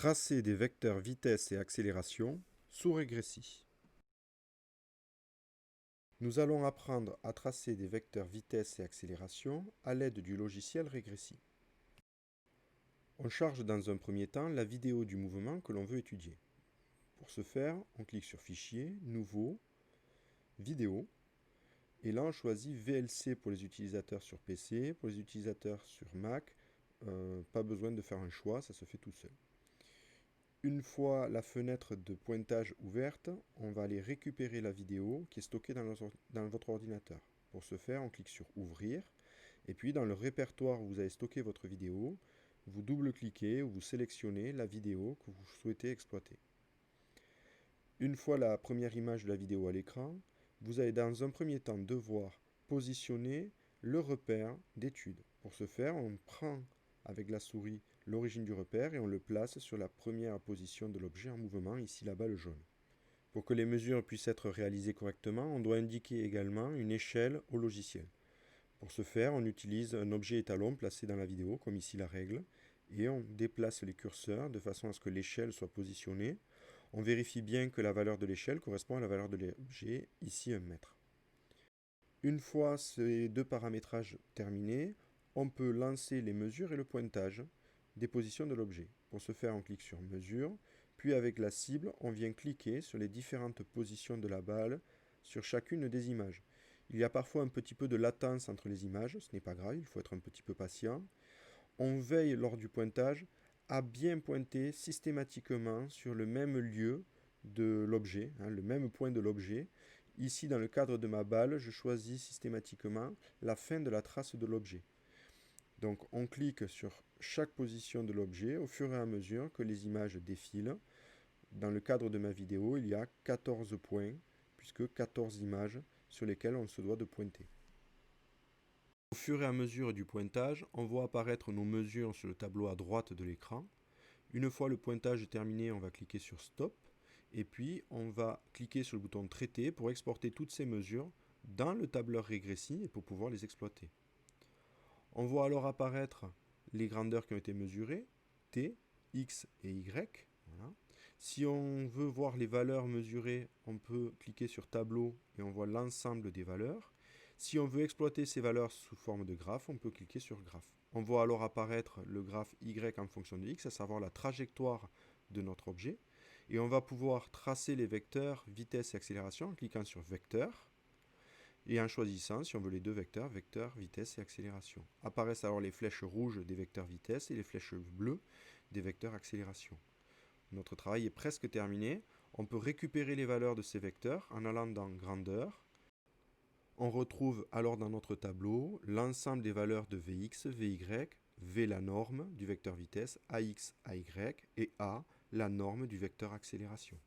Tracer des vecteurs vitesse et accélération sous régressie. Nous allons apprendre à tracer des vecteurs vitesse et accélération à l'aide du logiciel Régressi. On charge dans un premier temps la vidéo du mouvement que l'on veut étudier. Pour ce faire, on clique sur Fichier, Nouveau, Vidéo, et là on choisit VLC pour les utilisateurs sur PC, pour les utilisateurs sur Mac, pas besoin de faire un choix, ça se fait tout seul. Une fois la fenêtre de pointage ouverte, on va aller récupérer la vidéo qui est stockée dans votre ordinateur. Pour ce faire, on clique sur Ouvrir, et puis dans le répertoire où vous avez stocké votre vidéo, vous double-cliquez ou vous sélectionnez la vidéo que vous souhaitez exploiter. Une fois la première image de la vidéo à l'écran, vous allez dans un premier temps devoir positionner le repère d'étude. Pour ce faire, on prend avec la souris l'origine du repère et on le place sur la première position de l'objet en mouvement, ici la balle jaune. Pour que les mesures puissent être réalisées correctement, on doit indiquer également une échelle au logiciel. Pour ce faire, on utilise un objet étalon placé dans la vidéo, comme ici la règle, et on déplace les curseurs de façon à ce que l'échelle soit positionnée. On vérifie bien que la valeur de l'échelle correspond à la valeur de l'objet, ici 1 mètre. Une fois ces deux paramétrages terminés, on peut lancer les mesures et le pointage des positions de l'objet. Pour ce faire, on clique sur Mesure, puis avec la cible, on vient cliquer sur les différentes positions de la balle sur chacune des images. Il y a parfois un petit peu de latence entre les images, ce n'est pas grave, il faut être un petit peu patient. On veille lors du pointage à bien pointer systématiquement sur le même lieu de l'objet, le même point de l'objet. Ici, dans le cadre de ma balle, je choisis systématiquement la fin de la trace de l'objet. Donc on clique sur chaque position de l'objet au fur et à mesure que les images défilent. Dans le cadre de ma vidéo, il y a 14 points, puisque 14 images sur lesquelles on se doit de pointer. Au fur et à mesure du pointage, on voit apparaître nos mesures sur le tableau à droite de l'écran. Une fois le pointage terminé, on va cliquer sur Stop, et puis on va cliquer sur le bouton Traiter pour exporter toutes ces mesures dans le tableur Régressi et pour pouvoir les exploiter. On voit alors apparaître les grandeurs qui ont été mesurées, T, X et Y. Voilà. Si on veut voir les valeurs mesurées, on peut cliquer sur Tableau et on voit l'ensemble des valeurs. Si on veut exploiter ces valeurs sous forme de graphe, on peut cliquer sur Graphe. On voit alors apparaître le graphe Y en fonction de X, à savoir la trajectoire de notre objet. Et on va pouvoir tracer les vecteurs vitesse et accélération en cliquant sur Vecteur. Et en choisissant, si on veut les deux vecteurs, vecteur, vitesse et accélération. Apparaissent alors les flèches rouges des vecteurs vitesse et les flèches bleues des vecteurs accélération. Notre travail est presque terminé. On peut récupérer les valeurs de ces vecteurs en allant dans Grandeur. On retrouve alors dans notre tableau l'ensemble des valeurs de Vx, Vy, V la norme du vecteur vitesse, Ax, Ay et A la norme du vecteur accélération.